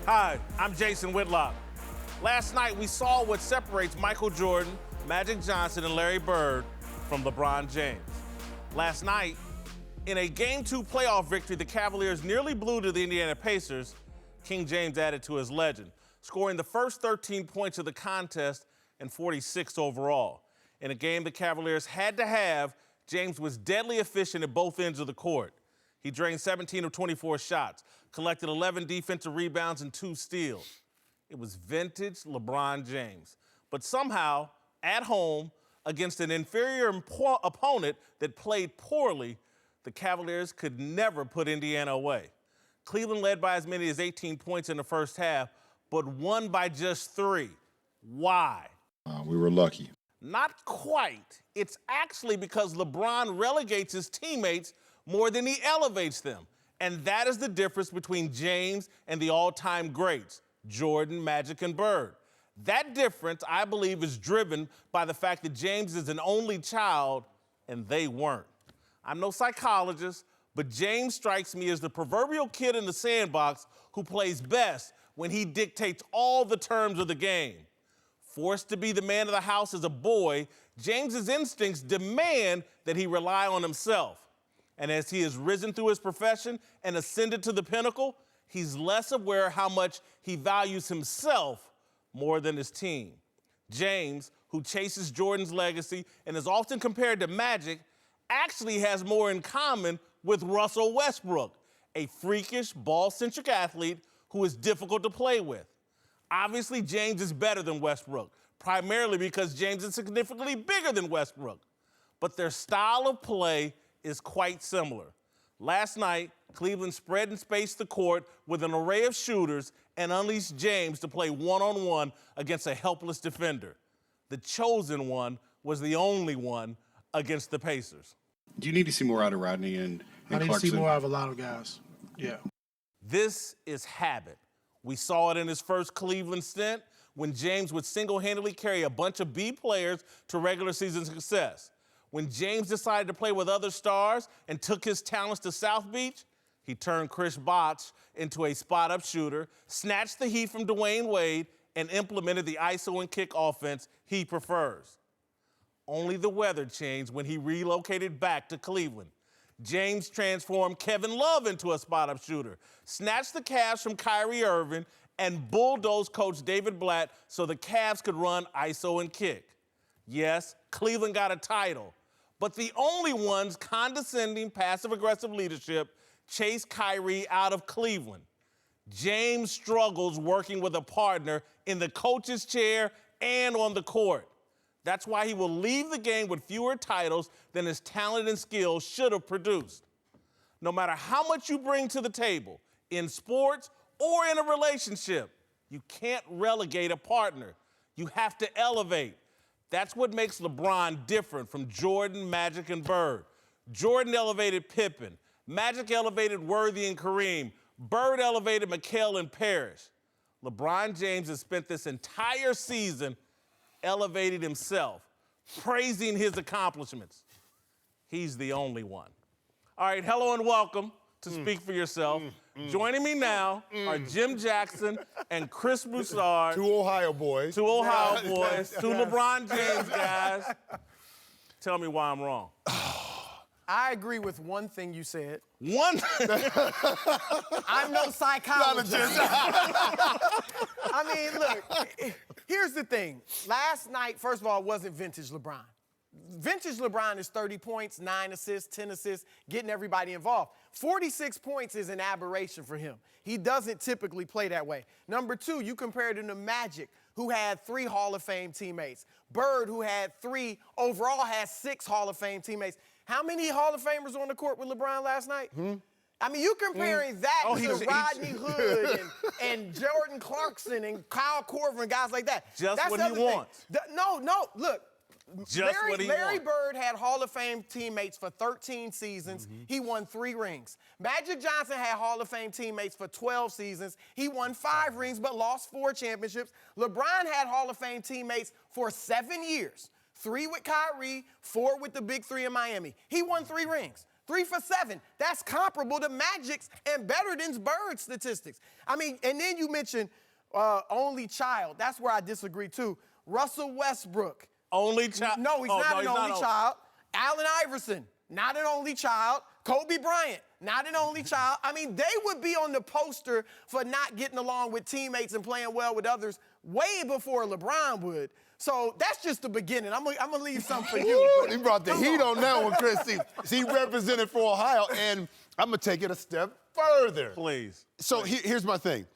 Hi, I'm Jason Whitlock. Last night, we saw what separates Michael Jordan, Magic Johnson, and Larry Bird from LeBron James. Last night, in a Game 2 playoff victory the Cavaliers nearly blew to the Indiana Pacers, King James added to his legend, scoring the first 13 points of the contest and 46 overall. In a game the Cavaliers had to have, James was deadly efficient at both ends of the court. He drained 17 of 24 shots, collected 11 defensive rebounds and 2 steals. It was vintage LeBron James. But somehow, at home, against an inferior opponent that played poorly, the Cavaliers could never put Indiana away. Cleveland led by as many as 18 points in the first half, but won by just 3. Why? We were lucky. Not quite. It's actually because LeBron relegates his teammates more than he elevates them. And that is the difference between James and the all-time greats, Jordan, Magic, and Bird. That difference, I believe, is driven by the fact that James is an only child and they weren't. I'm no psychologist, but James strikes me as the proverbial kid in the sandbox who plays best when he dictates all the terms of the game. Forced to be the man of the house as a boy, James's instincts demand that he rely on himself. And as he has risen through his profession and ascended to the pinnacle, he's less aware how much he values himself more than his team. James, who chases Jordan's legacy and is often compared to Magic, actually has more in common with Russell Westbrook, a freakish, ball-centric athlete who is difficult to play with. Obviously, James is better than Westbrook, primarily because James is significantly bigger than Westbrook. But their style of play is quite similar. Last night, Cleveland spread and spaced the court with an array of shooters and unleashed James to play one-on-one against a helpless defender. The chosen one was the only one against the Pacers. Do you need to see more out of Rodney and I need Clarkson? to see more out of a lot of guys. Yeah. This is habit. We saw it in his first Cleveland stint when James would single-handedly carry a bunch of B players to regular season success. When James decided to play with other stars and took his talents to South Beach, he turned Chris Bosh into a spot-up shooter, snatched the heat from Dwayne Wade, and implemented the ISO and kick offense he prefers. Only the weather changed when he relocated back to Cleveland. James transformed Kevin Love into a spot-up shooter, snatched the Cavs from Kyrie Irving, and bulldozed Coach David Blatt so the Cavs could run ISO and kick. Yes, Cleveland got a title, but the only one's condescending, passive-aggressive leadership chased Kyrie out of Cleveland. James struggles working with a partner in the coach's chair and on the court. That's why he will leave the game with fewer titles than his talent and skill should have produced. No matter how much you bring to the table, in sports or in a relationship, you can't relegate a partner. You have to elevate. That's what makes LeBron different from Jordan, Magic, and Bird. Jordan elevated Pippen. Magic elevated Worthy and Kareem. Bird elevated McHale and Parrish. LeBron James has spent this entire season elevating himself, praising his accomplishments. He's the only one. All right, hello and welcome to Speak for Yourself. Joining me now are Jim Jackson and Chris Broussard. Two Ohio boys. Two Ohio boys, two LeBron James guys. Tell me why I'm wrong. I agree with one thing you said. One? I'm no psychologist. I mean, look, here's the thing. Last night, first of all, it wasn't vintage LeBron. Vintage LeBron is 30 points, 9 assists, 10 assists, getting everybody involved. 46 points is an aberration for him. He doesn't typically play that way. Number 2, you compared him to Magic, who had 3 Hall of Fame teammates. Bird, who had 3, overall has 6 Hall of Fame teammates. How many Hall of Famers on the court with LeBron last night? I mean, you comparing that to Rodney Hood and Jordan Clarkson and Kyle Korver and guys like that. Just That's what the he other thing. wants. No, look. Larry wants. Bird had Hall of Fame teammates for 13 seasons. He won 3 rings. Magic Johnson had Hall of Fame teammates for 12 seasons. He won 5 rings but lost 4 championships. LeBron had Hall of Fame teammates for 7 years. 3 with Kyrie, 4 with the big 3 in Miami. He won 3 rings. 3 for 7. That's comparable to Magic's and better than Bird's statistics. I mean, and then you mentioned only child. That's where I disagree, too. Russell Westbrook. Only child? No, he's not an only child. Allen Iverson, not an only child. Kobe Bryant, not an only child. I mean, they would be on the poster for not getting along with teammates and playing well with others way before LeBron would. So that's just the beginning. I'm gonna leave something for you. Ooh, he brought the heat on that one, Chris. He represented for Ohio, and I'm gonna take it a step further. Please. So here's my thing.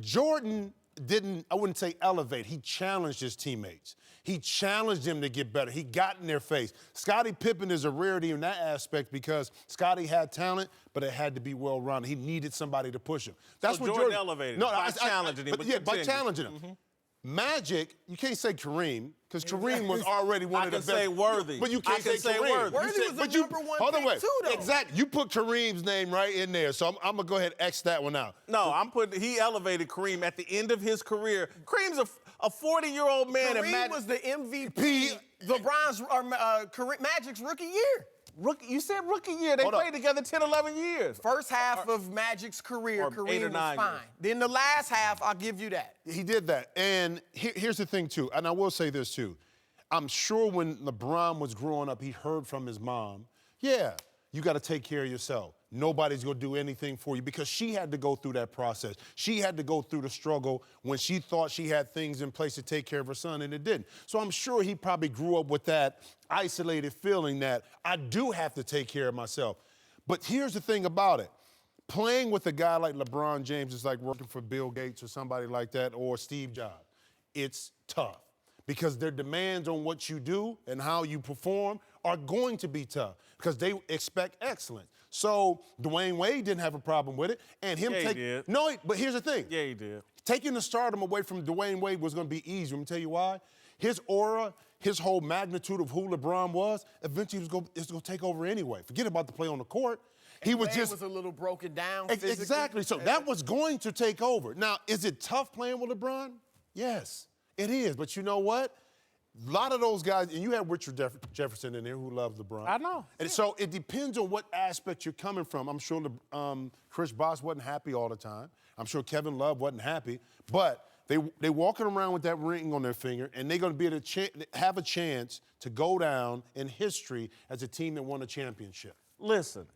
Jordan didn't, I wouldn't say elevate, he challenged his teammates. He challenged them to get better. He got in their face. Scottie Pippen is a rarity in that aspect because Scottie had talent, but it had to be well-rounded. He needed somebody to push him. That's So what Jordan elevated by challenging him. By challenging him. Mm-hmm. Magic, you can't say Kareem, because Kareem was already one of the best. I can say Worthy. But you can't say Kareem. Worthy was the number one hold on, pick wait. too, though. Exactly. You put Kareem's name right in there, so I'm going to go ahead and X that one out. No, he elevated Kareem at the end of his career. Kareem's a 40-year-old man. Kareem was the MVP, LeBron's Magic's rookie year. You said rookie year. They played together 10, 11 years. First half of Magic's career, Kareem was fine. Then the last half, I'll give you that. He did that. And here's the thing, too, and I will say this, too. I'm sure when LeBron was growing up, he heard from his mom, yeah, you got to take care of yourself. Nobody's going to do anything for you, because she had to go through that process. She had to go through the struggle when she thought she had things in place to take care of her son, and it didn't. So I'm sure he probably grew up with that isolated feeling that I do have to take care of myself. But here's the thing about it. Playing with a guy like LeBron James is like working for Bill Gates or somebody like that, or Steve Jobs. It's tough, because their demands on what you do and how you perform are going to be tough, because they expect excellence. So Dwayne Wade didn't have a problem with it, and him he did. No, but here's the thing. Yeah, he did. Taking the stardom away from Dwayne Wade was going to be easy. Let me tell you why. His aura, his whole magnitude of who LeBron was, eventually it's going to take over anyway. Forget about the play on the court. He was a little broken down. Exactly. So that was going to take over. Now, is it tough playing with LeBron? Yes, it is. But you know what? A lot of those guys, and you have Richard Jefferson in there who loves LeBron. I know. And so it depends on what aspect you're coming from. I'm sure Chris Bosh wasn't happy all the time. I'm sure Kevin Love wasn't happy. But they walking around with that ring on their finger, and they're going to be able to have a chance to go down in history as a team that won a championship. Listen,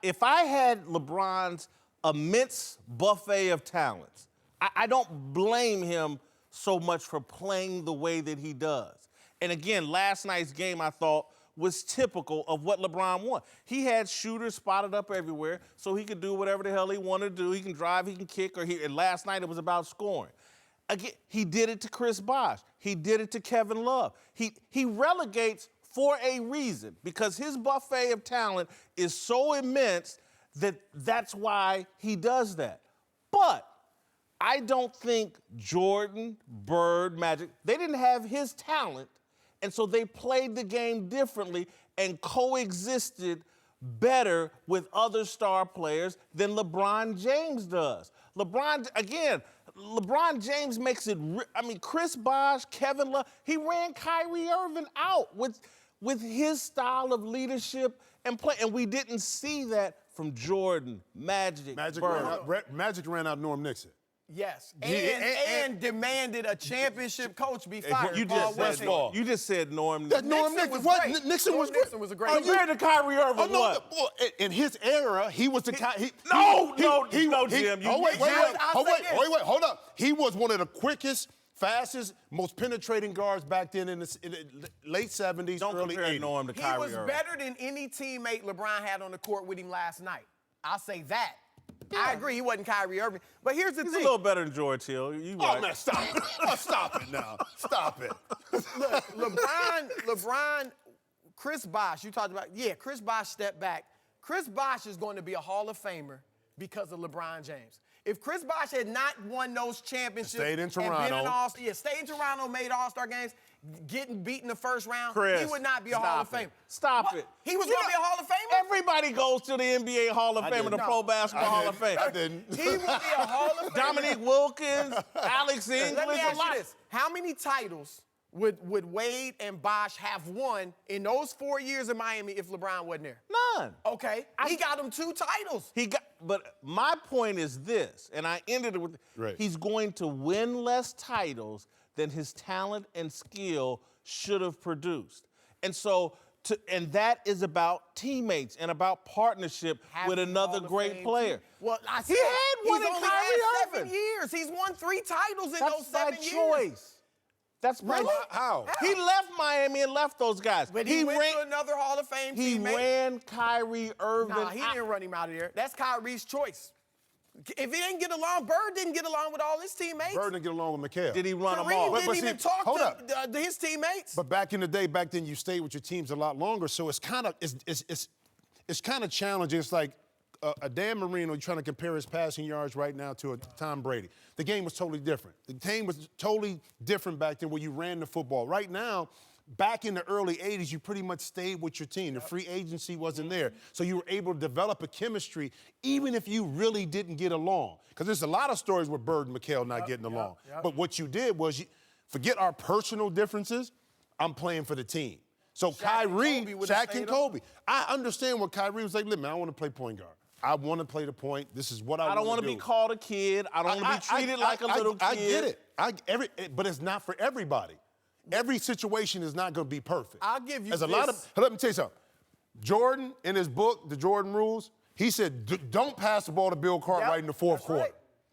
if I had LeBron's immense buffet of talents, I don't blame him so much for playing the way that he does. And again, last night's game, I thought, was typical of what LeBron wanted. He had shooters spotted up everywhere, so he could do whatever the hell he wanted to do. He can drive, he can kick, and last night it was about scoring. Again, he did it to Chris Bosh. He did it to Kevin Love. He relegates for a reason, because his buffet of talent is so immense that that's why he does that. But I don't think Jordan, Bird, Magic, they didn't have his talent, and so they played the game differently and coexisted better with other star players than LeBron James does. LeBron James makes it, Chris Bosh, Kevin Love, he ran Kyrie Irving out with his style of leadership and play, and we didn't see that from Jordan, Magic, Bird. Magic ran out Norm Nixon. Yes, and demanded a championship coach be fired. You just said Norm. Nixon was great. Nixon was a great. Compared to Kyrie Irving, what? In his era, he was the guy. Jim. Wait, hold up. He was one of the quickest, fastest, most penetrating guards back then in the late 70s, Don't early compare 80s. Norm to Kyrie Irving. He was better than any teammate LeBron had on the court with him last night. I'll say that. Yeah. I agree, he wasn't Kyrie Irving. But here's the thing. He's a little better than George Hill. Man, stop it. Stop it now. Stop it. Look, LeBron, Chris Bosh, you talked about, Chris Bosh stepped back. Chris Bosh is going to be a Hall of Famer because of LeBron James. If Chris Bosh had not won those championships, stayed in Toronto, stayed in Toronto, made All-Star games, getting beat in the first round, Chris, he would not be a Hall of Famer. Stop it. He was going to be a Hall of Famer? Everybody goes to the NBA Hall of Fame and the Pro Basketball Hall of Fame. I didn't. He would be a Hall of Famer. Dominique Wilkins, Alex English. Let me ask you this. How many titles would Wade and Bosh have won in those 4 years in Miami if LeBron wasn't there? None. Okay. He got him 2 titles. But my point is this, and I ended it with, Right. he's going to win less titles than his talent and skill should have produced. And so, and that is about teammates and about partnership with another great player. Well, I said, He had one he's in only Kyrie had Irving. 7 years. He's won 3 titles in those 7 That's years. by choice. That's by Really? How? He left Miami and left those guys. But he went to another Hall of Fame He teammate. ran Kyrie Irving. Nah, he didn't run him out of there. That's Kyrie's choice. If he didn't get along, Bird didn't get along with all his teammates. Bird didn't get along with McHale. Did he run them Kareem off? didn't even talk hold to up. his teammates. But back in the day, back then, you stayed with your teams a lot longer, so it's kind of it's kind of challenging. It's like a Dan Marino trying to compare his passing yards right now to a Tom Brady. The game was totally different. The game was totally different back then where you ran the football. Right now, back in the early 80s, you pretty much stayed with your team. The free agency wasn't there. So you were able to develop a chemistry even if you really didn't get along. Because there's a lot of stories with Bird and McHale not getting along. But what you did was, forget our personal differences, I'm playing for the team. So Kyrie, Shaq and Kobe. I understand what Kyrie was like, look, man, I want to play point guard. I want to play the point. This is what I want to do. I don't want to be called a kid. I don't want to be treated like a little kid. I get it. But it's not for everybody. Every situation is not going to be perfect. I'll give you There's a this. lot of. Let me tell you something. Jordan, in his book, The Jordan Rules, he said, don't pass the ball to Bill Cartwright in the fourth quarter. Right.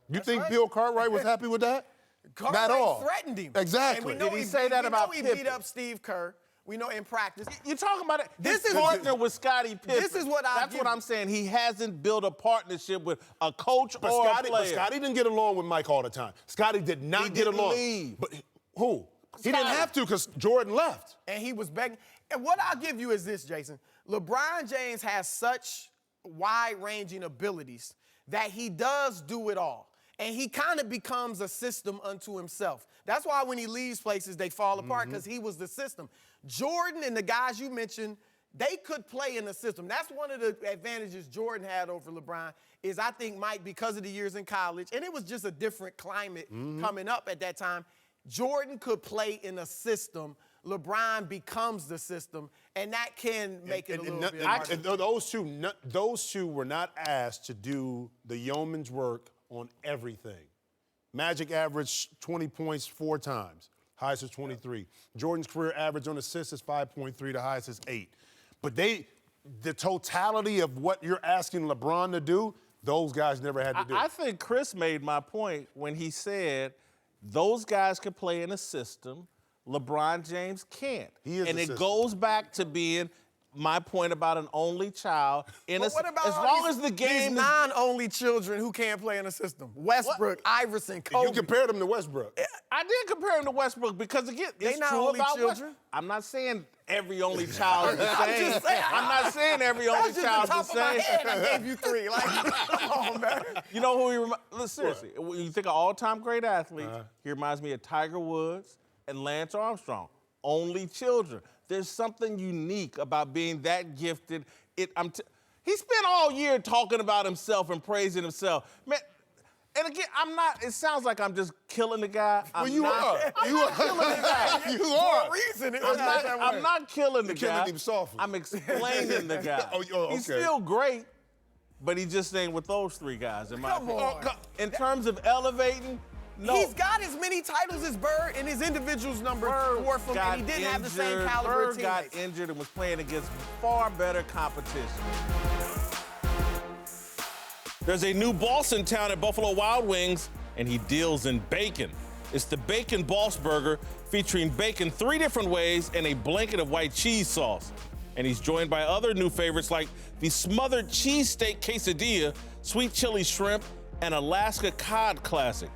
You That's think right. Bill Cartwright was happy with that? Cartwright Not at all. threatened him. Exactly. And we know Did he say that about he Pippen? beat up Steve Kerr. We know in practice. You're talking about it. This His is- partner with Scottie Pippen. This is what That's what I'm saying. He hasn't built a partnership with a coach or a But player. Scottie didn't get along with Mike all the time. Scottie did not He get didn't along. leave. But who? He didn't Scottie. have to because Jordan left. And he was begging. And what I'll give you is this, Jason. LeBron James has such wide-ranging abilities that he does do it all. And he kind of becomes a system unto himself. That's why when he leaves places, they fall apart because he was the system. Jordan and the guys you mentioned, they could play in the system. That's one of the advantages Jordan had over LeBron is I think, Mike, because of the years in college, and it was just a different climate coming up at that time, Jordan could play in a system. LeBron becomes the system, and that can make it a little bit harder. And those two were not asked to do the yeoman's work on everything. Magic averaged 20 points 4 times. Highest is 23. Jordan's career average on assists is 5.3. The highest is 8. But the totality of what you're asking LeBron to do, those guys never had to do. I think Chris made my point when he said those guys can play in a system. LeBron James can't. He is and the it system. goes back to being my point about an only child. But what about as all long these- as the game these is non-only children who can't play in a system? Westbrook, Iverson, Kobe. You compared him to Westbrook. I did compare him to Westbrook because, again, They it's not true only about children. Westbrook. I'm not saying every only child is the I'm same. just saying. I'm not saying every only That's just child the is top the of my same. head. I gave you 3. Like, come on, man. You know who he reminds? Seriously, when you think of all-time great athletes, he reminds me of Tiger Woods and Lance Armstrong. Only children. There's something unique about being that gifted. He spent all year talking about himself and praising himself. Man, and again, I'm not, it sounds like I'm just killing the guy. Well, you are. I'm not killing the guy. You For are. a reason. I'm not killing the killing guy. him softly. I'm explaining the guy. Oh, He's okay. still great, but he just ain't with those 3 guys. In my Come opinion. on. In terms of elevating, no. He's got as many titles as Bird, and his individuals number dwarf him, and he didn't have the same injured. caliber of Bird got teammates. injured and was playing against far better competition. There's a new boss in town at Buffalo Wild Wings, and he deals in bacon. It's the Bacon Boss Burger, featuring bacon 3 different ways and a blanket of white cheese sauce. And he's joined by other new favorites like the smothered cheesesteak quesadilla, sweet chili shrimp, and Alaska cod classic.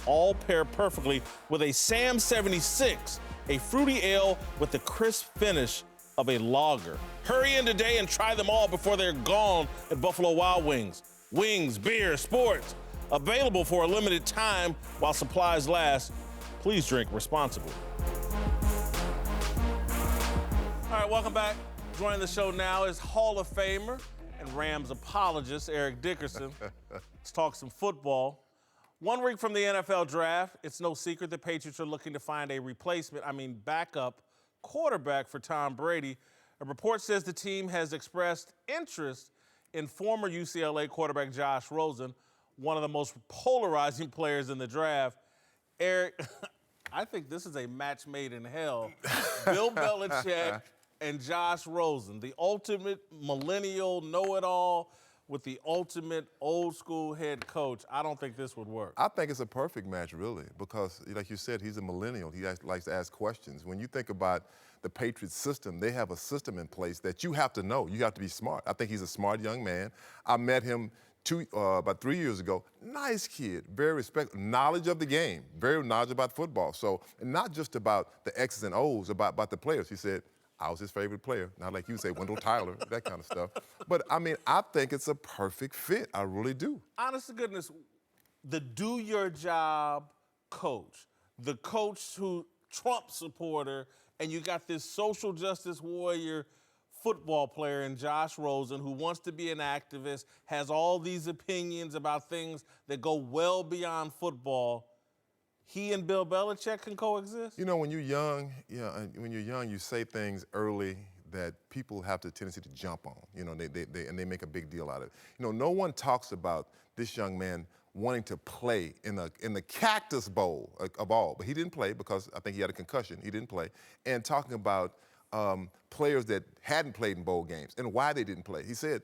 All pair perfectly with a Sam 76, a fruity ale with the crisp finish of a lager. Hurry in today and try them all before they're gone at Buffalo Wild Wings. Wings, beer, sports, available for a limited time while supplies last. Please drink responsibly. All right, welcome back. Joining the show now is Hall of Famer and Rams apologist Eric Dickerson. Let's talk some football. 1 week from the NFL draft, it's no secret the Patriots are looking to find a backup quarterback for Tom Brady. A report says the team has expressed interest in former UCLA quarterback Josh Rosen, one of the most polarizing players in the draft. Eric, I think this is a match made in hell. Bill Belichick and Josh Rosen, the ultimate millennial know-it-all with the ultimate old-school head coach. I don't think this would work. I think it's a perfect match, really, because, like you said, he's a millennial. He likes to ask questions. When you think about the Patriots system, they have a system in place that you have to know. You have to be smart. I think he's a smart young man. I met him about 3 years ago. Nice kid, very respectful, knowledge of the game, very knowledgeable about football. So not just about the X's and O's, about the players. He said, I was his favorite player. Not like you say, Wendell Tyler, that kind of stuff. But, I mean, I think it's a perfect fit. I really do. Honest to goodness, the do-your-job coach, the coach who Trump supporter, and you got this social justice warrior football player in Josh Rosen who wants to be an activist, has all these opinions about things that go well beyond football. He and Bill Belichick can coexist? You know, when you're young, you say things early that people have the tendency to jump on. You know, they make a big deal out of it. You know, no one talks about this young man wanting to play in the Cactus Bowl of all, but he didn't play because I think he had a concussion. He didn't play. And talking about players that hadn't played in bowl games and why they didn't play. He said,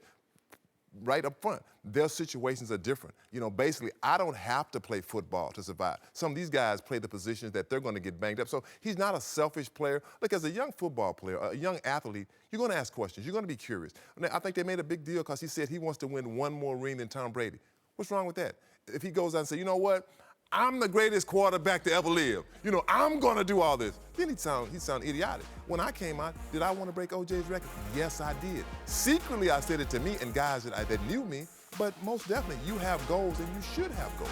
right up front, their situations are different. You know, basically, I don't have to play football to survive. Some of these guys play the positions that they're going to get banged up. So he's not a selfish player. Look, as a young football player, a young athlete, you're going to ask questions. You're going to be curious. And I think they made a big deal because he said he wants to win one more ring than Tom Brady. What's wrong with that? If he goes out and says, you know what? I'm the greatest quarterback to ever live. You know, I'm going to do all this. Then he'd sound idiotic. When I came out, did I want to break O.J.'s record? Yes, I did. Secretly, I said it to me and guys that knew me, but most definitely, you have goals and you should have goals.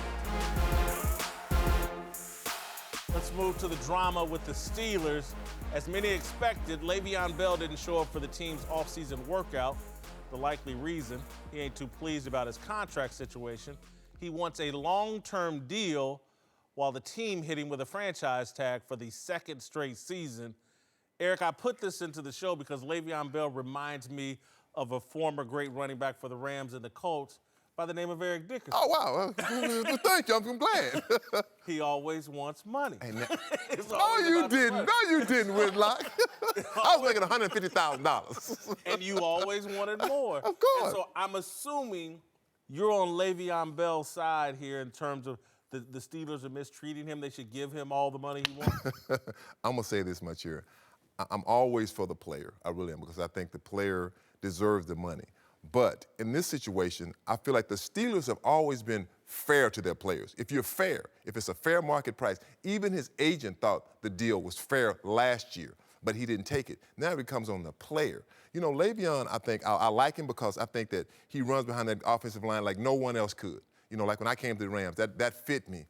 Let's move to the drama with the Steelers. As many expected, Le'Veon Bell didn't show up for the team's offseason workout. The likely reason, he ain't too pleased about his contract situation. He wants a long-term deal while the team hit him with a franchise tag for the second straight season. Eric, I put this into the show because Le'Veon Bell reminds me of a former great running back for the Rams and the Colts by the name of Eric Dickerson. Oh, wow. Thank you. I'm glad. He always wants money. Hey, no, you didn't. No, you didn't, Whitlock. I was making $150,000. And you always wanted more. Of course. And so I'm assuming you're on Le'Veon Bell's side here in terms of the Steelers are mistreating him. They should give him all the money he wants. I'm going to say this much here. I'm always for the player. I really am, because I think the player deserves the money. But in this situation, I feel like the Steelers have always been fair to their players. If you're fair, if it's a fair market price, even his agent thought the deal was fair last year, but he didn't take it. Now it becomes on the player. You know, Le'Veon, I think, I like him because I think that he runs behind that offensive line like no one else could. You know, like when I came to the Rams, that fit me.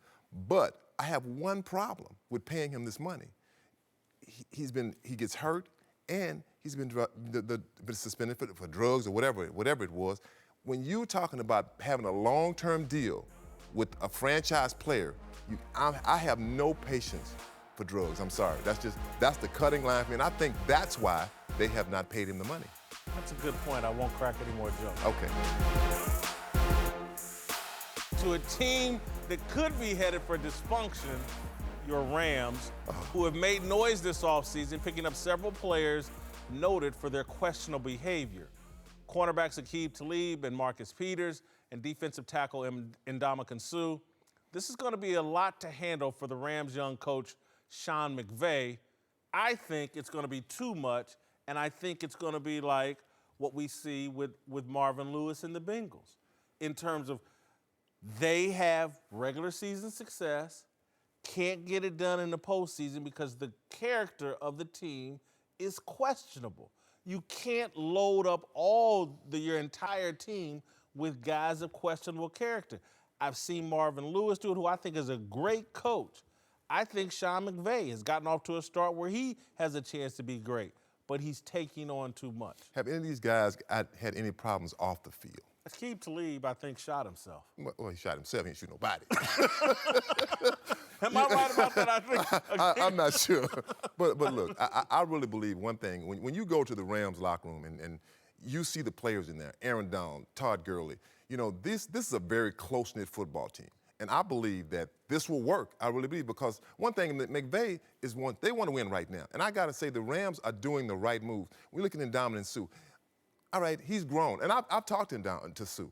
But I have one problem with paying him this money. He gets hurt, and he's been suspended for drugs or whatever it was. When you're talking about having a long-term deal with a franchise player, I have no patience for drugs. I'm sorry. That's the cutting line for me, and I think that's why they have not paid him the money. That's a good point. I won't crack any more jokes. Okay. To a team that could be headed for dysfunction, your Rams, who have made noise this offseason, picking up several players noted for their questionable behavior. Cornerbacks Aqib Talib and Marcus Peters, and defensive tackle Ndamukong Suh. This is going to be a lot to handle for the Rams' young coach, Sean McVay. I think it's going to be too much, and I think it's going to be like what we see with Marvin Lewis and the Bengals in terms of they have regular season success, can't get it done in the postseason because the character of the team is questionable. You can't load up your entire team with guys of questionable character. I've seen Marvin Lewis do it, who I think is a great coach. I think Sean McVay has gotten off to a start where he has a chance to be great, but he's taking on too much. Have any of these guys had any problems off the field? Aqib Talib, I think, shot himself. Well, he shot himself. He didn't shoot nobody. Am I right about that? I think. I'm not sure. But look, I really believe one thing. When you go to the Rams locker room and you see the players in there, Aaron Donald, Todd Gurley, you know, this is a very close-knit football team. And I believe that this will work. I really believe, because one thing that McVay is they want to win right now. And I got to say, the Rams are doing the right move. We're looking at Ndamukong Suh. All right, he's grown. And I've talked to him down to Suh.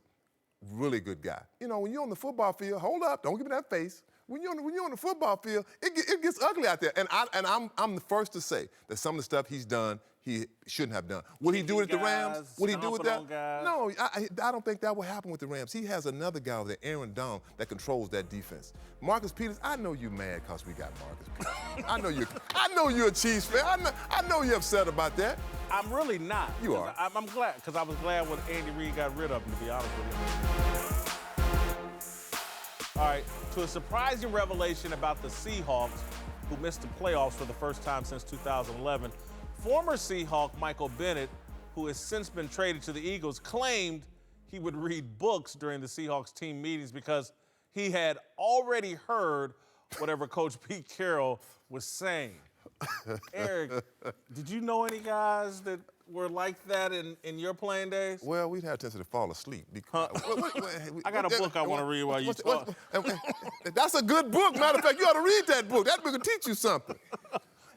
Really good guy. You know, when you're on the football field, hold up, don't give me that face. When you're on the football field, it gets ugly out there. And I'm the first to say that some of the stuff he's done, he shouldn't have done. Would he do it at the Rams? Would he do it that? No, I don't think that will happen with the Rams. He has another guy over there, Aaron Donald, that controls that defense. Marcus Peters, I know you're mad because we got Marcus Peters. I know you're a Chiefs fan. I know you're upset about that. I'm really not. You are. I'm glad, because I was glad when Andy Reid got rid of him, to be honest with you. All right, to a surprising revelation about the Seahawks, who missed the playoffs for the first time since 2011, former Seahawk Michael Bennett, who has since been traded to the Eagles, claimed he would read books during the Seahawks team meetings because he had already heard whatever Coach Pete Carroll was saying. Eric, did you know any guys that were like that in your playing days? Well, we'd have a tendency to fall asleep. Because, I got a book I want to read while you talk. That's a good book. Matter of fact, you ought to read that book. That book will teach you something.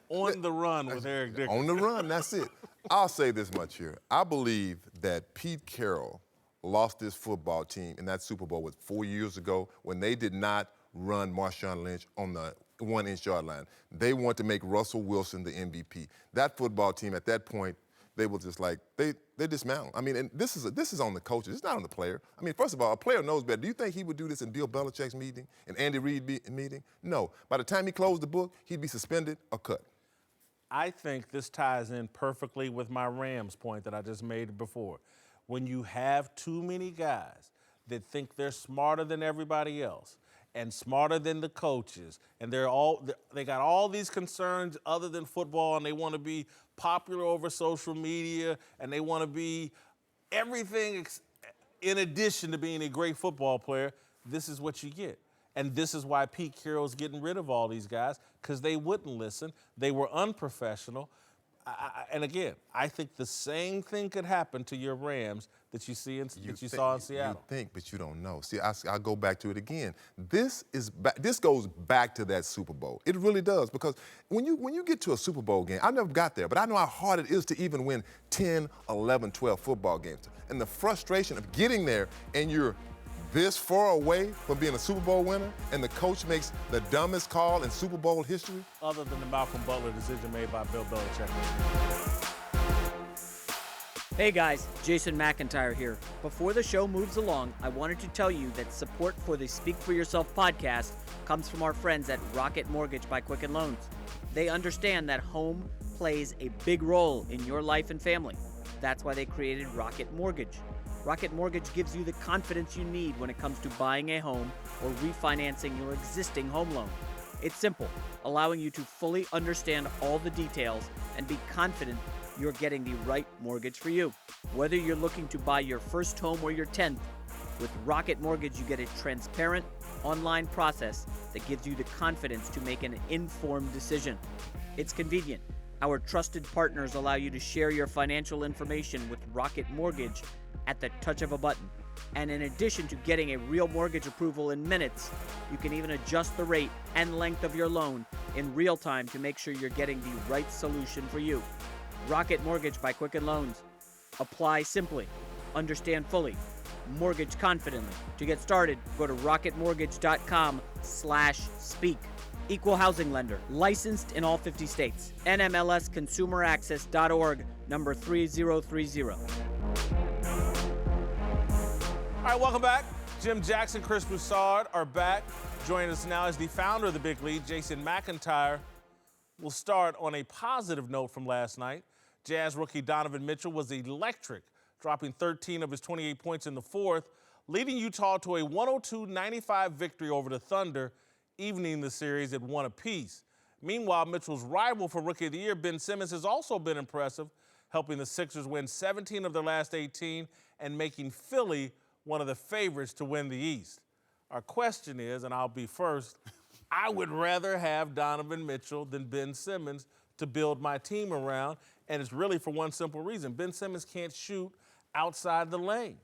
On the Run with Eric Dickerson. On the Run, that's it. I'll say this much here. I believe that Pete Carroll lost this football team in that Super Bowl 4 years ago when they did not run Marshawn Lynch on the 1-inch yard line. They want to make Russell Wilson the MVP. That football team at that point, they were just like, they dismantled. I mean, and this is on the coaches. It's not on the player. I mean, first of all, a player knows better. Do you think he would do this in Bill Belichick's meeting, in Andy Reid's meeting? No. By the time he closed the book, he'd be suspended or cut. I think this ties in perfectly with my Rams point that I just made before. When you have too many guys that think they're smarter than everybody else and smarter than the coaches, and they got all these concerns other than football, and they want to be popular over social media, and they want to be everything in addition to being a great football player, this is what you get. And this is why Pete Carroll's getting rid of all these guys, because they wouldn't listen. They were unprofessional. And again, I think the same thing could happen to your Rams that you saw in Seattle. You think, but you don't know. See, I'll go back to it again. This goes back to that Super Bowl. It really does, because when you get to a Super Bowl game, I never got there, but I know how hard it is to even win 10, 11, 12 football games. And the frustration of getting there, and you're this far away from being a Super Bowl winner, and the coach makes the dumbest call in Super Bowl history? Other than the Malcolm Butler decision made by Bill Belichick. Hey guys, Jason McIntyre here. Before the show moves along, I wanted to tell you that support for the Speak for Yourself podcast comes from our friends at Rocket Mortgage by Quicken Loans. They understand that home plays a big role in your life and family. That's why they created Rocket Mortgage. Rocket Mortgage gives you the confidence you need when it comes to buying a home or refinancing your existing home loan. It's simple, allowing you to fully understand all the details and be confident you're getting the right mortgage for you. Whether you're looking to buy your first home or your 10th, with Rocket Mortgage you get a transparent online process that gives you the confidence to make an informed decision. It's convenient. Our trusted partners allow you to share your financial information with Rocket Mortgage at the touch of a button. And in addition to getting a real mortgage approval in minutes, you can even adjust the rate and length of your loan in real time to make sure you're getting the right solution for you. Rocket Mortgage by Quicken Loans. Apply simply. Understand fully. Mortgage confidently. To get started, go to rocketmortgage.com/speak. Equal housing lender. Licensed in all 50 states. NMLSconsumeraccess.org, number 3030. All right, welcome back. Jim Jackson, Chris Broussard are back. Joining us now is the founder of the Big Lead, Jason McIntyre. We'll start on a positive note from last night. Jazz rookie Donovan Mitchell was electric, dropping 13 of his 28 points in the fourth, leading Utah to a 102-95 victory over the Thunder, evening the series at 1 apiece. Meanwhile, Mitchell's rival for Rookie of the Year, Ben Simmons, has also been impressive, helping the Sixers win 17 of their last 18 and making Philly one of the favorites to win the East. Our question is, and I'll be first, I would rather have Donovan Mitchell than Ben Simmons to build my team around, and it's really for one simple reason. Ben Simmons can't shoot outside the lane.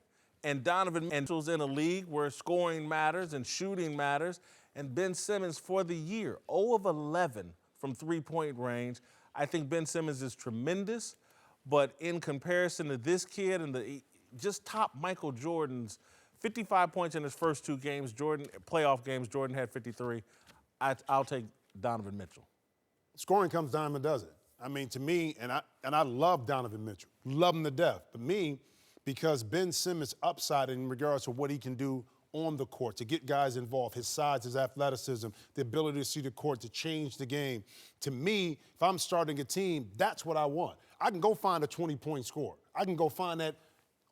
And Donovan Mitchell's in a league where scoring matters and shooting matters, and Ben Simmons for the year, 0 of 11 from three-point range. I think Ben Simmons is tremendous, but in comparison to this kid and just top Michael Jordan's 55 points in his first 2 games, playoff games, Jordan had 53. I'll take Donovan Mitchell. Scoring comes down and does it. I mean, to me, and I love Donovan Mitchell, love him to death. But me, because Ben Simmons' upside in regards to what he can do on the court, to get guys involved, his size, his athleticism, the ability to see the court, to change the game. To me, if I'm starting a team, that's what I want. I can go find a 20-point scorer. I can go find that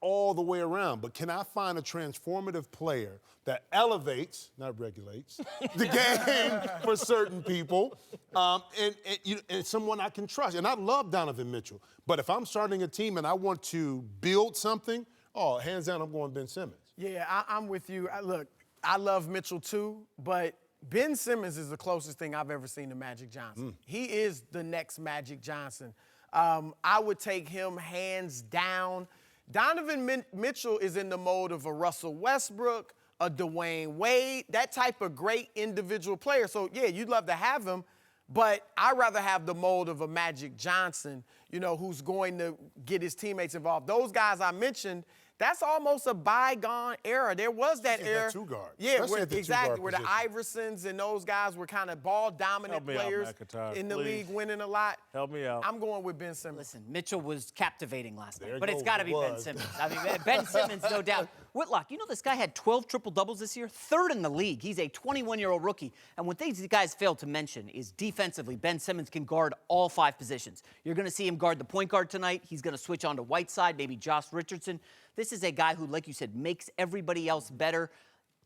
all the way around. But can I find a transformative player that elevates, not regulates, the game for certain people, and someone I can trust? And I love Donovan Mitchell. But if I'm starting a team and I want to build something, hands down, I'm going Ben Simmons. Yeah, I'm with you. Look, I love Mitchell too, but Ben Simmons is the closest thing I've ever seen to Magic Johnson. He is the next Magic Johnson. I would take him hands down. Donovan Mitchell is in the mode of a Russell Westbrook, a Dwayne Wade, that type of great individual player. So, yeah, you'd love to have him, but I'd rather have the mold of a Magic Johnson, who's going to get his teammates involved. Those guys I mentioned, that's almost a bygone era. There was that era. Two guard. Yeah, exactly. Where the Iversons and those guys were kind of ball-dominant players in the league, winning a lot. Help me out. I'm going with Ben Simmons. Listen, Mitchell was captivating last night, There but it's got to be Ben Simmons. I mean, Ben Simmons, no doubt. Whitlock, this guy had 12 triple-doubles this year, 3rd in the league. He's a 21-year-old rookie. And what these guys fail to mention is defensively, Ben Simmons can guard all 5 positions. You're going to see him guard the point guard tonight. He's going to switch on to Whiteside, maybe Josh Richardson. This is a guy who, like you said, makes everybody else better.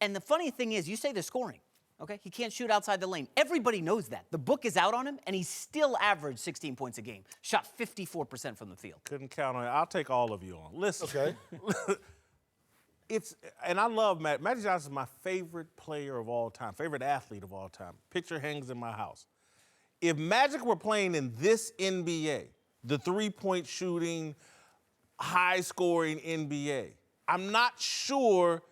And the funny thing is, you say the scoring, okay? He can't shoot outside the lane. Everybody knows that. The book is out on him, and he's still averaged 16 points a game. Shot 54% from the field. Couldn't count on it. I'll take all of you on. Listen. Okay. And I love Magic. Magic Johnson is my favorite player of all time, favorite athlete of all time. Picture hangs in my house. If Magic were playing in this NBA, the three-point shooting, high-scoring NBA, I'm not sure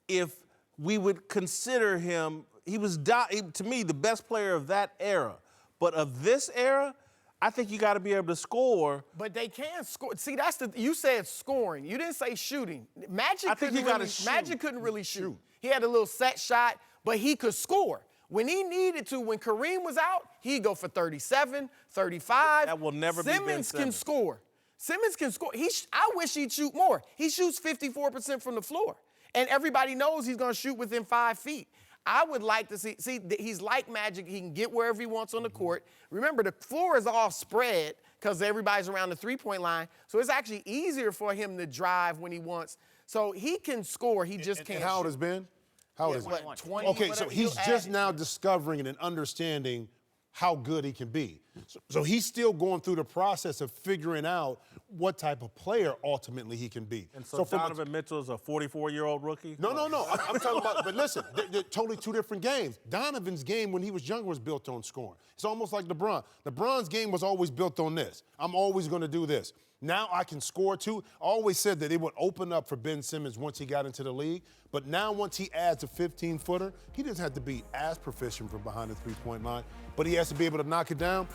if we would consider him. He was, to me, the best player of that era. But of this era, I think you got to be able to score. But they can score. See, you said scoring. You didn't say shooting. Magic couldn't really shoot. He had a little set shot, but he could score. When he needed to, when Kareem was out, he'd go for 37, 35. That will never be Ben Simmons Simmons. can score. Simmons can score. I wish he'd shoot more. He shoots 54% from the floor. And everybody knows he's going to shoot within 5 feet. I would like to see, he's like Magic. He can get wherever he wants on the court. Remember, the floor is all spread because everybody's around the three-point line. So it's actually easier for him to drive when he wants. So he can score. He just can't And how old shoot. has Ben? How old is he? 20, Okay, so whatever. he's He'll just add. now discovering and understanding how good he can be. So he's still going through the process of figuring out what type of player ultimately he can be. And so from Donovan Mitchell is a 44-year-old rookie? No. I'm talking about, but listen, they're totally 2 different games. Donovan's game when he was younger was built on scoring. It's almost like LeBron. LeBron's game was always built on this. I'm always going to do this. Now I can score too. I always said that it would open up for Ben Simmons once he got into the league. But now once he adds a 15-footer, he doesn't have to be as proficient from behind the three-point line, but he has to be able to knock it down.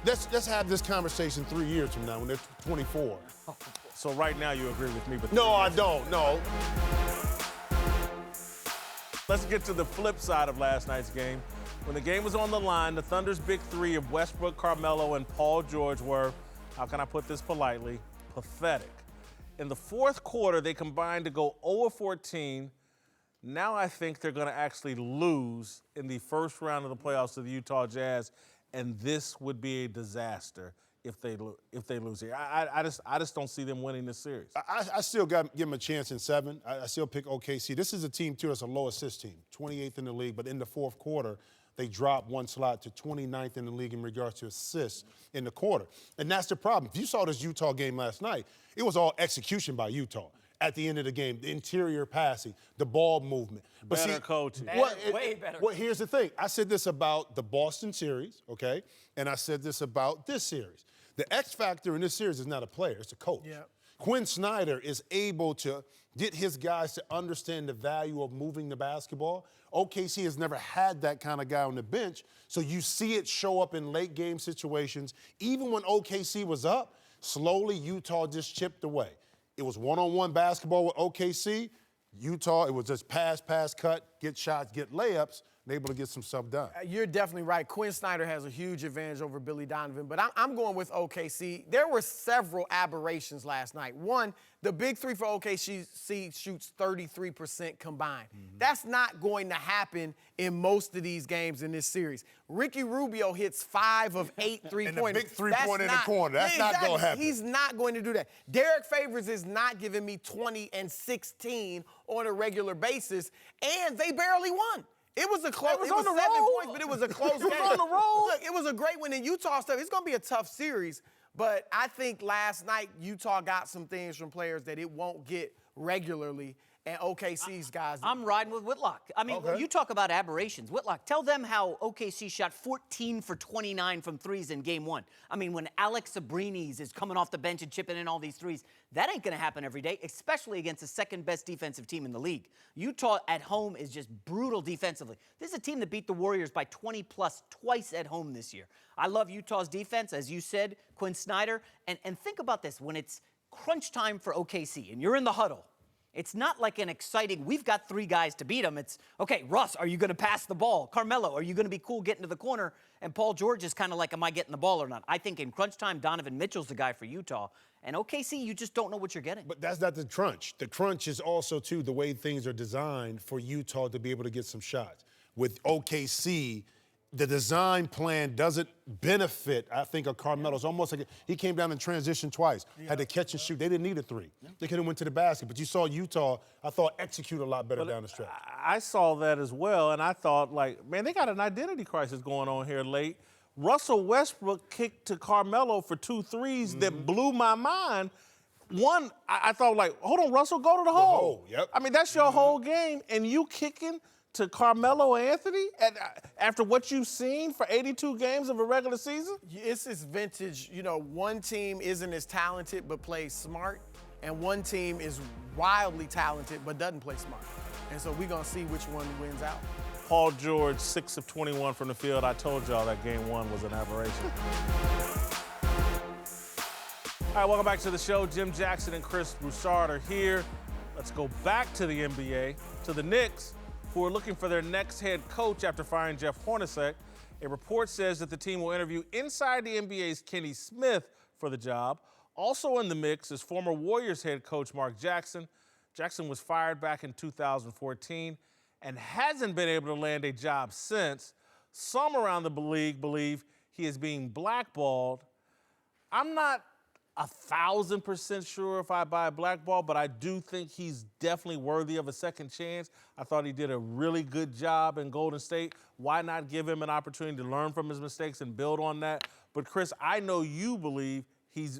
Let's have this conversation 3 years from now when they're 24. So right now you agree with me, but No, I don't. No. Let's get to the flip side of last night's game. When the game was on the line, the Thunder's big three of Westbrook, Carmelo, and Paul George were, how can I put this politely, pathetic. In the fourth quarter, they combined to go 0 of 14. Now I think they're going to actually lose in the first round of the playoffs to the Utah Jazz, and this would be a disaster if they lose here. I just don't see them winning this series. I still got to give them a chance in 7. I still pick OKC. This is a team, too, that's a low assist team, 28th in the league. But in the fourth quarter, they dropped 1 slot to 29th in the league in regards to assists in the quarter. And that's the problem. If you saw this Utah game last night, it was all execution by Utah. at the end of the game, the interior passing, the ball movement. But Better coaching. Way better. Well, here's the thing. I said this about the Boston series, okay? And I said this about this series. The X factor in this series is not a player, it's a coach. Yep. Quinn Snyder is able to get his guys to understand the value of moving the basketball. OKC has never had that kind of guy on the bench, so you see it show up in late game situations. Even when OKC was up, slowly Utah just chipped away. It was one-on-one basketball with OKC. Utah, it was just pass, cut, get shots, get layups, and able to get some stuff done. You're definitely right. Quinn Snyder has a huge advantage over Billy Donovan, but I'm going with OKC. There were several aberrations last night. One, the big three for OKC shoots 33% combined. That's not going to happen in most of these games in this series. Ricky Rubio hits 5 of 8 three-pointers. And the big three-pointer in the corner. That's not going to happen. He's not going to do that. Derek Favors is not giving me 20 and 16 on a regular basis, and they barely won. It was a close. It was 7 points, but it was a close game. It was on the road. Look, it was a great win in Utah stuff. It's going to be a tough series, but I think last night Utah got some things from players that it won't get regularly, and OKC's guys. I'm riding with Whitlock. I mean, Okay. you talk about aberrations. Whitlock, tell them how OKC shot 14 for 29 from threes in game 1. I mean, when Alex Sabrinis is coming off the bench and chipping in all these threes, that ain't going to happen every day, especially against the second-best defensive team in the league. Utah at home is just brutal defensively. This is a team that beat the Warriors by 20-plus twice at home this year. I love Utah's defense, as you said, Quinn Snyder. And think about this. When it's crunch time for OKC and you're in the huddle, it's not like an exciting, we've got 3 guys to beat them. It's, okay, Russ, are you going to pass the ball? Carmelo, are you going to be cool getting to the corner? And Paul George is kind of like, am I getting the ball or not? I think in crunch time, Donovan Mitchell's the guy for Utah. And OKC, you just don't know what you're getting. But that's not the crunch. The crunch is also, too, the way things are designed for Utah to be able to get some shots. With OKC, the design plan doesn't benefit, I think, of Carmelo. It's almost like he came down in transition twice, had to catch and shoot. They didn't need a 3. They could have went to the basket. But you saw Utah, I thought, execute a lot better down the stretch. I saw that as well, and I thought, like, man, they got an identity crisis going on here late. Russell Westbrook kicked to Carmelo for 2 threes that blew my mind. One, I thought, like, hold on, Russell, go to the hole. Yep. I mean, that's your whole game, and you kicking to Carmelo Anthony after what you've seen for 82 games of a regular season? It's this vintage, one team isn't as talented but plays smart, and one team is wildly talented but doesn't play smart. And so we're going to see which one wins out. Paul George, 6 of 21 from the field. I told y'all that game 1 was an aberration. All right, welcome back to the show. Jim Jackson and Chris Broussard are here. Let's go back to the NBA, to the Knicks, who are looking for their next head coach after firing Jeff Hornacek. A report says that the team will interview inside the NBA's Kenny Smith for the job. Also in the mix is former Warriors head coach Mark Jackson. Jackson was fired back in 2014 and hasn't been able to land a job since. Some around the league believe he is being blackballed. I'm not 1,000% sure if I buy blackball, but I do think he's definitely worthy of a second chance. I thought he did a really good job in Golden State. Why not give him an opportunity to learn from his mistakes and build on that? But Chris, I know you believe he's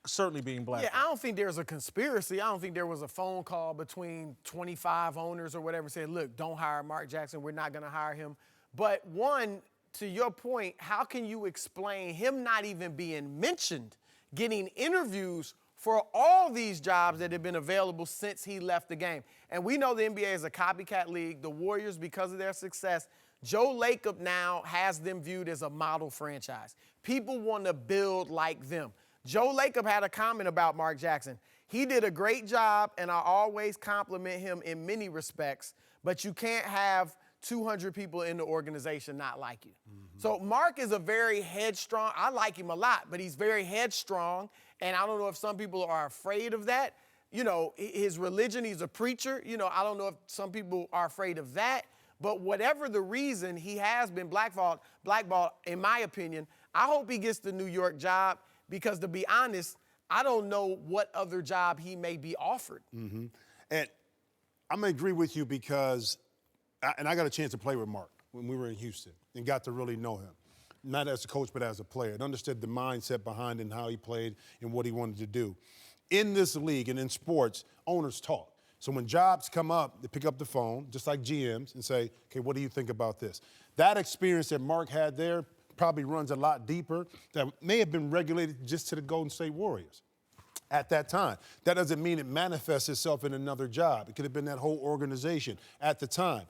certainly being blackballed. Yeah, I don't think there's a conspiracy. I don't think there was a phone call between 25 owners or whatever saying, look, don't hire Mark Jackson. We're not going to hire him. But one, to your point, how can you explain him not even being mentioned, getting interviews for all these jobs that have been available since he left the game? And we know the NBA is a copycat league. The Warriors, because of their success, Joe Lacob now has them viewed as a model franchise. People want to build like them. Joe Lacob had a comment about Mark Jackson. He did a great job, and I always compliment him in many respects, but you can't have 200 people in the organization not like you. So Mark is a very headstrong, I like him a lot, but he's very headstrong, and I don't know if some people are afraid of that. His religion, he's a preacher. I don't know if some people are afraid of that, but whatever the reason, he has been blackballed, in my opinion. I hope he gets the New York job because, to be honest, I don't know what other job he may be offered. And I'm going to agree with you because I got a chance to play with Mark when we were in Houston and got to really know him, not as a coach but as a player, and understood the mindset behind and how he played and what he wanted to do. in this league and in sports, owners talk. So when jobs come up, they pick up the phone, just like GMs, and say, okay, what do you think about this? That experience that Mark had there probably runs a lot deeper, that may have been regulated just to the Golden State Warriors at that time. That doesn't mean it manifests itself in another job. It could have been that whole organization at the time.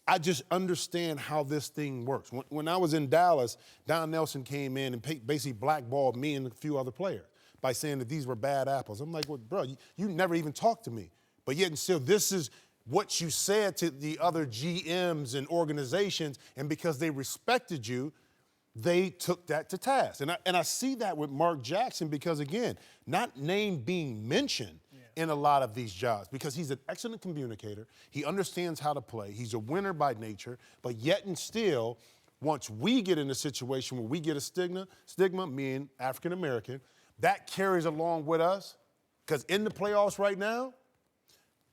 I just understand how this thing works. When I was in Dallas, Don Nelson came in and basically blackballed me and a few other players by saying that these were bad apples. I'm like, well, bro, you never even talked to me. But yet and still, this is what you said to the other GMs and organizations, and because they respected you, they took that to task. And I see that with Mark Jackson because, again, not name being mentioned in a lot of these jobs because he's an excellent communicator. He understands how to play. He's a winner by nature. But yet and still, once we get in a situation where we get a stigma, meaning African-American, that carries along with us because in the playoffs right now,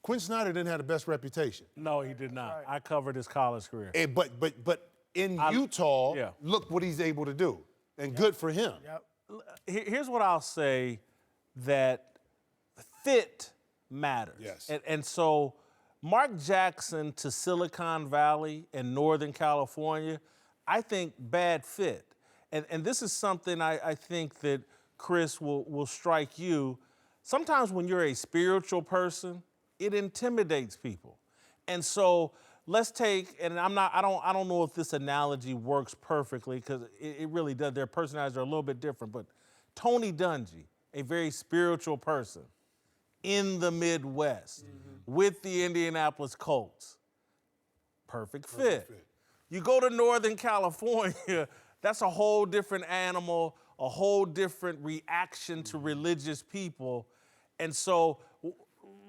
Quinn Snyder didn't have the best reputation. No, he did not. Right. I covered his college career. But in Utah, look what he's able to do. And good for him. Here's what I'll say, that fit matters. Yes. And so Mark Jackson to Silicon Valley and Northern California, I think bad fit. And this is something I think that, Chris, will strike you. Sometimes when you're a spiritual person, it intimidates people. And so let's take, and I don't know if this analogy works perfectly because it really does. Their personalities are a little bit different, but Tony Dungy, a very spiritual person in the Midwest with the Indianapolis Colts. Perfect fit. You go to Northern California, that's a whole different animal, a whole different reaction to religious people. And so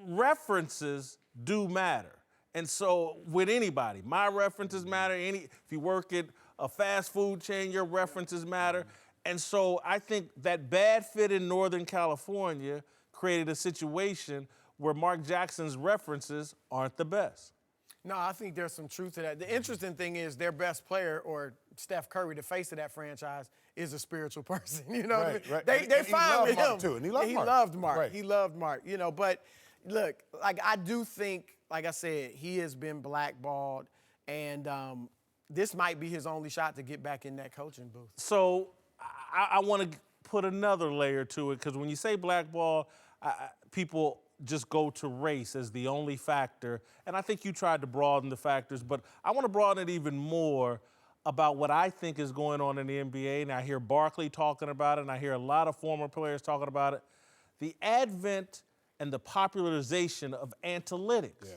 references do matter. And so with anybody, my references matter. If you work at a fast food chain, your references matter. And so I think that bad fit in Northern California created a situation where Mark Jackson's references aren't the best. No, I think there's some truth to that. The interesting thing is their best player, or Steph Curry, the face of that franchise, is a spiritual person. You know what I mean? Right. They fine with him. Too, and he loved Mark. Loved Mark. Right. He loved Mark. You know, but look, like I do think, like I said, he has been blackballed, and this might be his only shot to get back in that coaching booth. So I want to put another layer to it, because when you say blackball, people just go to race as the only factor. And I think you tried to broaden the factors, but I want to broaden it even more about what I think is going on in the NBA. And I hear Barkley talking about it, and I hear a lot of former players talking about it. The advent and the popularization of analytics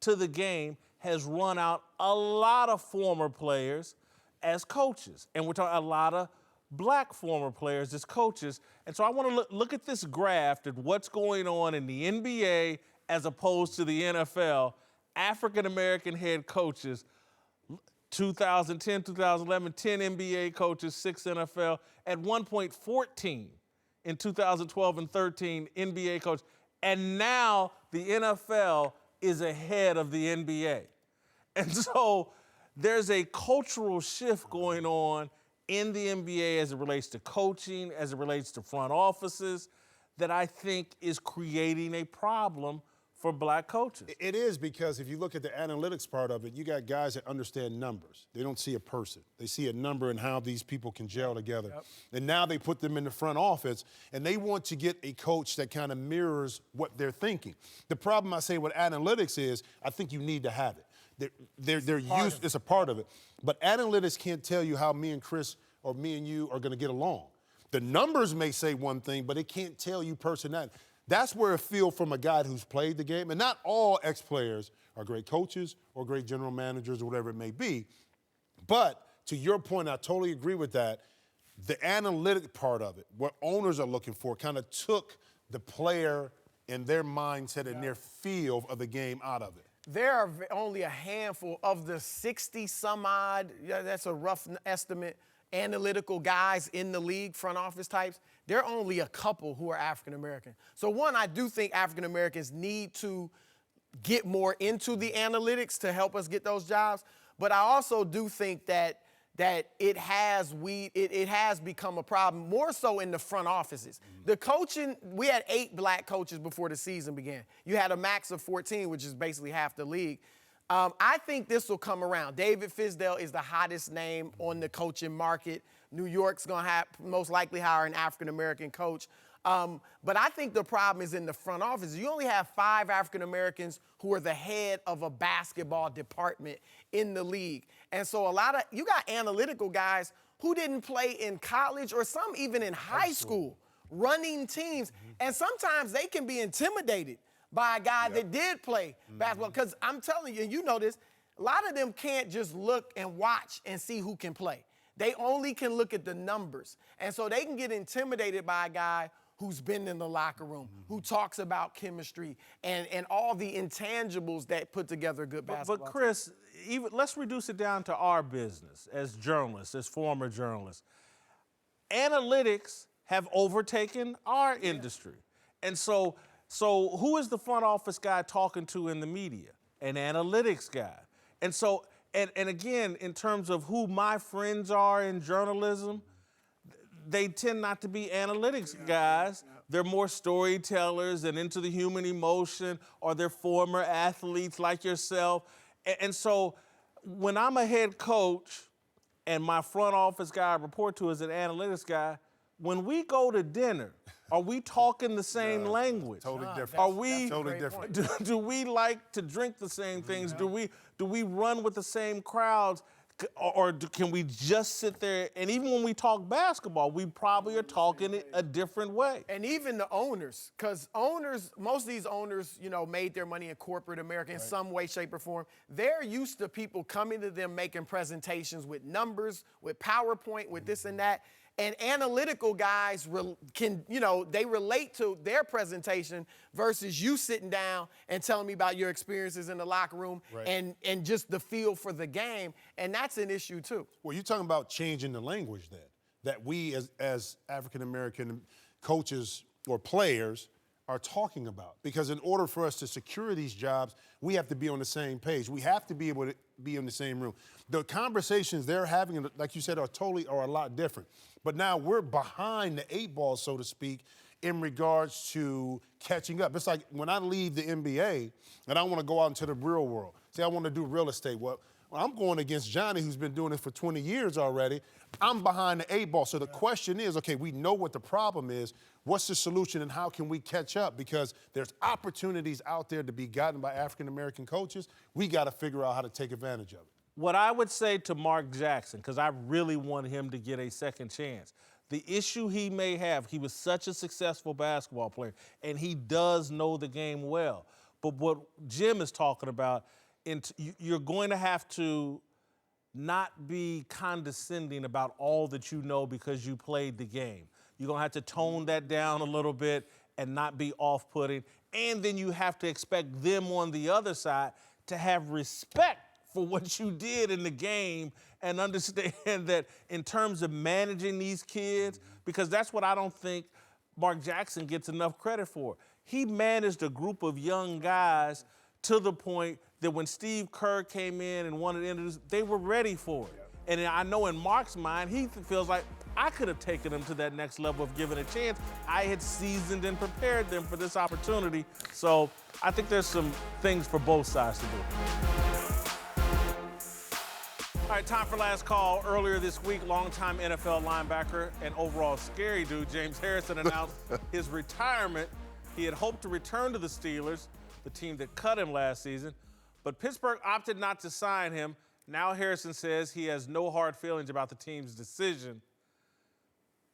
to the game has run out a lot of former players as coaches. And we're talking a lot of black former players as coaches. And so I want to look at this graph at what's going on in the NBA as opposed to the NFL. African-American head coaches, 2010, 2011, 10 NBA coaches, 6 NFL. At one point, 14 in 2012 and 13 NBA coaches. And now the NFL is ahead of the NBA. And so there's a cultural shift going on in the NBA as it relates to coaching, as it relates to front offices, that I think is creating a problem for black coaches. It is, because if you look at the analytics part of it, you got guys that understand numbers. They don't see a person. They see a number and how these people can gel together. Yep. And now they put them in the front office, and they want to get a coach that kind of mirrors what they're thinking. The problem, I say, with analytics is I think you need to have it. They're used, it's a part of it. But analytics can't tell you how me and Chris or me and you are going to get along. The numbers may say one thing, but it can't tell you personality. That's where a feel from a guy who's played the game, and not all ex-players are great coaches or great general managers or whatever it may be. But to your point, I totally agree with that. The analytic part of it, what owners are looking for, kind of took the player and their mindset and their feel of the game out of it. There are only a handful of the 60-some-odd, that's a rough estimate, analytical guys in the league, front office types. There are only a couple who are African-American. So one, I do think African-Americans need to get more into the analytics to help us get those jobs. But I also do think that that it has become a problem, more so in the front offices. The coaching, we had 8 black coaches before the season began. You had a max of 14, which is basically half the league. I think this will come around. David Fisdale is the hottest name on the coaching market. New York's going to most likely hire an African-American coach. But I think the problem is in the front office. You only have 5 African-Americans who are the head of a basketball department in the league. And so you got analytical guys who didn't play in college or some even in high school running teams. And sometimes they can be intimidated by a guy that did play basketball. Because I'm telling you, and you know this, a lot of them can't just look and watch and see who can play. They only can look at the numbers. And so they can get intimidated by a guy who's been in the locker room, who talks about chemistry and all the intangibles that put together a good basketball But Chris, let's reduce it down to our business as journalists, as former journalists. Analytics have overtaken our industry. And so who is the front office guy talking to in the media? An analytics guy. And so, and again, in terms of who my friends are in journalism, they tend not to be analytics guys. They're more storytellers and into the human emotion, or they're former athletes like yourself. And so when I'm a head coach and my front office guy I report to is an analytics guy, when we go to dinner, are we talking the same language? Totally different. Are we Totally different. Do we like to drink the same things? Do we run with the same crowds? Or can we just sit there, and even when we talk basketball, we probably are talking it a different way. And even the owners, because most of these owners, made their money in corporate America in some way, shape, or form. They're used to people coming to them making presentations with numbers, with PowerPoint, with this and that. And analytical guys they relate to their presentation versus you sitting down and telling me about your experiences in the locker room and just the feel for the game. And that's an issue too. Well, you're talking about changing the language then, that we as African-American coaches or players are talking about. Because in order for us to secure these jobs, we have to be on the same page. We have to be able to be in the same room. The conversations they're having, like you said, are a lot different. But now we're behind the 8 ball, so to speak, in regards to catching up. It's like when I leave the NBA and I want to go out into the real world. Say I want to do real estate. Well, I'm going against Johnny, who's been doing it for 20 years already. I'm behind the 8 ball. So the question is, okay, we know what the problem is. What's the solution and how can we catch up? Because there's opportunities out there to be gotten by African-American coaches. We got to figure out how to take advantage of it. What I would say to Mark Jackson, because I really want him to get a second chance, the issue he may have, he was such a successful basketball player, and he does know the game well. But what Jim is talking about, you're going to have to not be condescending about all that you know because you played the game. You're going to have to tone that down a little bit and not be off-putting. And then you have to expect them on the other side to have respect for what you did in the game and understand that in terms of managing these kids, because that's what I don't think Mark Jackson gets enough credit for. He managed a group of young guys to the point that when Steve Kerr came in and wanted to introduce, they were ready for it. And I know in Mark's mind, he feels like I could have taken them to that next level of giving a chance. I had seasoned and prepared them for this opportunity. So I think there's some things for both sides to do. All right, time for last call. Earlier this week, longtime NFL linebacker and overall scary dude James Harrison announced his retirement. He had hoped to return to the Steelers, the team that cut him last season, but Pittsburgh opted not to sign him. Now Harrison says he has no hard feelings about the team's decision.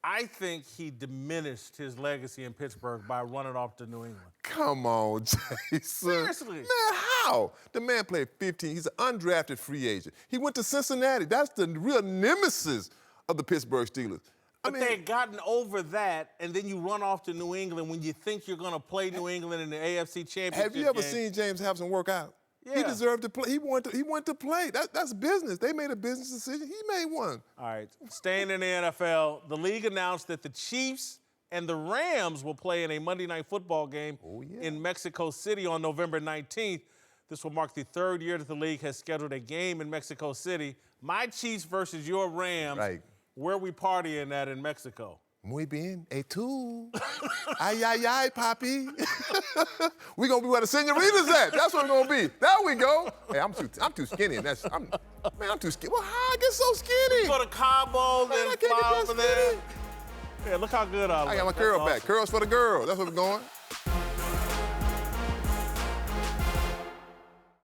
I think he diminished his legacy in Pittsburgh by running off to New England. Come on, Jason. Seriously. Man, how? The man played 15. He's an undrafted free agent. He went to Cincinnati. That's the real nemesis of the Pittsburgh Steelers. But they had gotten over that, and then you run off to New England when you think you're going to play New England in the AFC Championship Have you ever game. seen James Harrison work out? Yeah. He deserved to play. He wanted to play. That's business. They made a business decision. He made one. All right, staying in the NFL, the league announced that the Chiefs and the Rams will play in a Monday Night Football game in Mexico City on November 19th. This will mark the third year that the league has scheduled a game in Mexico City. My Chiefs versus your Rams. Right. Where are we partying at in Mexico? Muy bien, tú. Ay, ay, ay, papi. We gonna be where the senoritas at. That's what we're gonna be. There we go. Hey, I'm too skinny. I'm too skinny. Well, how I get so skinny? Go to Cabo, Man, I then can't fly get over that there. skinny. Yeah, look how good I look. I got my That's curl awesome. back. Curls for the girl. That's where we're going.